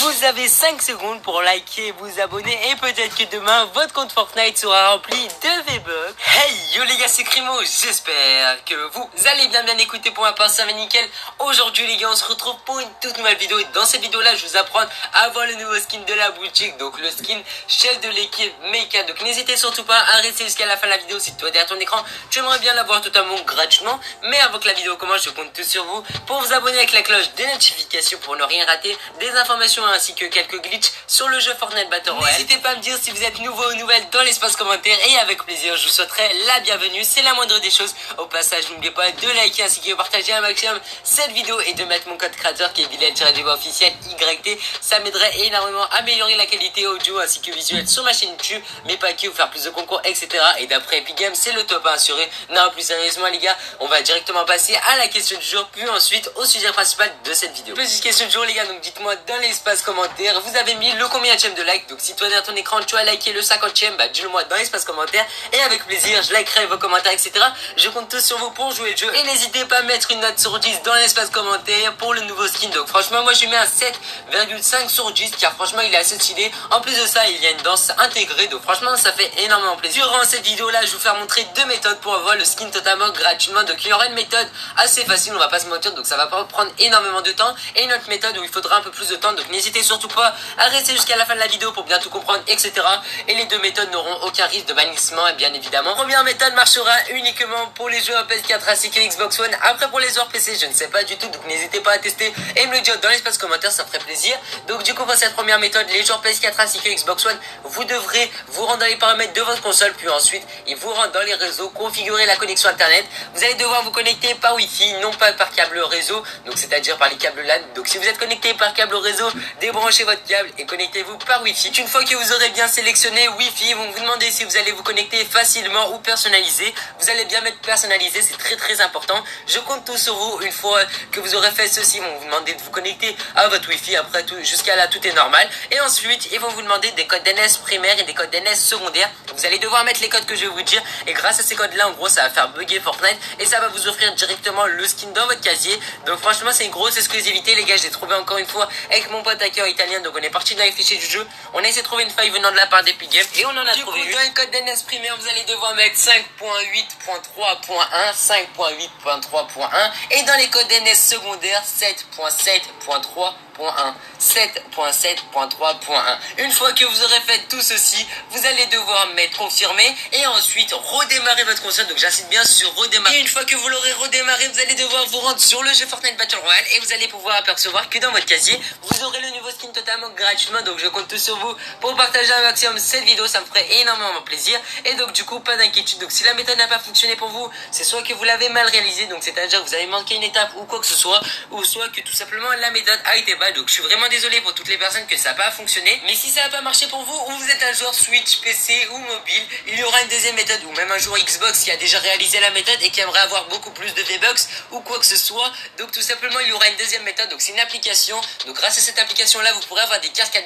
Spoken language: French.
Vous avez 5 secondes pour liker, vous abonner et peut-être que demain votre compte Fortnite sera rempli de V-Bucks. Hey yo les gars, c'est Crimo, j'espère que vous allez bien écouter. Pour ma part ça va nickel. Aujourd'hui les gars, on se retrouve pour une toute nouvelle vidéo et dans cette vidéo là je vous apprends à avoir le nouveau skin de la boutique, donc le skin chef de l'équipe Mecha. Donc n'hésitez surtout pas à rester jusqu'à la fin de la vidéo si toi derrière ton écran tu aimerais bien l'avoir totalement gratuitement. Mais avant que la vidéo commence, je compte tout sur vous pour vous abonner avec la cloche des notifications pour ne rien rater des informations ainsi que quelques glitches sur le jeu Fortnite Battle Royale. N'hésitez pas à me dire si vous êtes nouveau ou nouvelle dans l'espace commentaire et avec plaisir je vous souhaiterai la bienvenue, c'est la moindre des choses. Au passage n'oubliez pas de liker ainsi que de partager un maximum cette vidéo et de mettre mon code créateur qui est Vilain-officiel YT. Ça m'aiderait énormément à améliorer la qualité audio ainsi que visuelle sur ma chaîne YouTube, mais pas que, vous faire plus de concours etc. Et d'après Epic Games c'est le top 1 assuré. Non, plus sérieusement les gars, on va directement passer à la question du jour puis ensuite au sujet principal de cette vidéo. Petite question du jour les gars, donc dites-moi dans l'espace commentaire vous avez mis le combienième de like. Donc si toi derrière ton écran tu as liké le 50e, bah dis-le moi dans l'espace commentaire et avec plaisir je likerai vos commentaires etc. Je compte tous sur vous pour jouer le jeu et n'hésitez pas à mettre une note sur 10 dans l'espace commentaire pour le nouveau skin. Donc franchement moi je lui mets un 7,5 sur 10 car franchement il est assez stylé. En plus de ça il y a une danse intégrée, donc franchement ça fait énormément plaisir. Durant cette vidéo là je vais vous faire montrer deux méthodes pour avoir le skin totalement gratuitement. Donc il y aura une méthode assez facile, on va pas se mentir, donc ça va pas prendre énormément de temps, et une autre méthode où il faudra un peu plus de temps. Donc n'hésitez surtout pas à rester jusqu'à la fin de la vidéo pour bien tout comprendre etc. Et les deux méthodes n'auront aucun risque de bannissement et bien évidemment. Première méthode marchera uniquement pour les joueurs PS4 ainsi que Xbox One. Après pour les joueurs PC je ne sais pas du tout, donc n'hésitez pas à tester et me le dire dans l'espace commentaire, ça ferait plaisir. Donc du coup pour cette première méthode, les joueurs PS4 ainsi que Xbox One, vous devrez vous rendre dans les paramètres de votre console, puis ensuite il vous rend dans les réseaux, configurer la connexion internet. Vous allez devoir vous connecter par Wi-Fi, non pas par câble réseau, donc c'est-à-dire par les câbles LAN. Donc si vous êtes connecté par câble réseau, débranchez votre câble et connectez-vous par Wi-Fi. Une fois que vous aurez bien sélectionné Wi-Fi, ils vont vous demander si vous allez vous connecter facilement ou personnalisé. Vous allez bien mettre personnalisé, c'est très important. Je compte tout sur vous. Une fois que vous aurez fait ceci, ils vont vous demander de vous connecter à votre Wi-Fi. Après tout, jusqu'à là tout est normal. Et ensuite ils vont vous demander des codes DNS primaires et des codes DNS secondaires. Vous allez devoir mettre les codes que je vais vous dire, et grâce à ces codes là en gros ça va faire bugger Fortnite et ça va vous offrir directement le skin dans votre casier. Donc franchement c'est une grosse exclusivité les gars, je l'ai trouvé encore une fois avec mon pote hacker italien. Donc on est parti dans les fichiers du jeu, on a essayé de trouver une faille venant de la part d'Epic Games et on en a trouvé une. Dans le code DNS primaire vous allez devoir mettre 5.8.3.1, 5.8.3.1 et dans les codes DNS secondaires 7.7.3.1, 7.7.3.1. Une fois que vous aurez fait tout ceci, vous allez devoir mettre confirmer et ensuite redémarrer votre console. Donc j'insiste bien sur redémarrer. Et une fois que vous l'aurez redémarré, vous allez devoir vous rendre sur le jeu Fortnite Battle Royale et vous allez pouvoir apercevoir que dans votre casier, vous aurez le nouveau skin totalement gratuitement. Donc je compte tout sur vous pour partager un maximum cette vidéo, ça me ferait énormément plaisir. Et donc du coup pas d'inquiétude, donc si la méthode n'a pas fonctionné pour vous, c'est soit que vous l'avez mal réalisé, donc c'est-à-dire que vous avez manqué une étape ou quoi que ce soit, ou soit que tout simplement la méthode a été bad. Donc je suis vraiment désolé pour toutes les personnes que ça n'a pas fonctionné, mais si ça n'a pas marché pour vous ou vous êtes un joueur Switch, PC ou mobile, il y aura une deuxième méthode, ou même un joueur Xbox qui a déjà réalisé la méthode et qui aimerait avoir beaucoup plus de V-Bucks ou quoi que ce soit. Donc tout simplement il y aura une deuxième méthode, donc c'est une application. Donc grâce à cette application là vous pourrez avoir des cartes cadeaux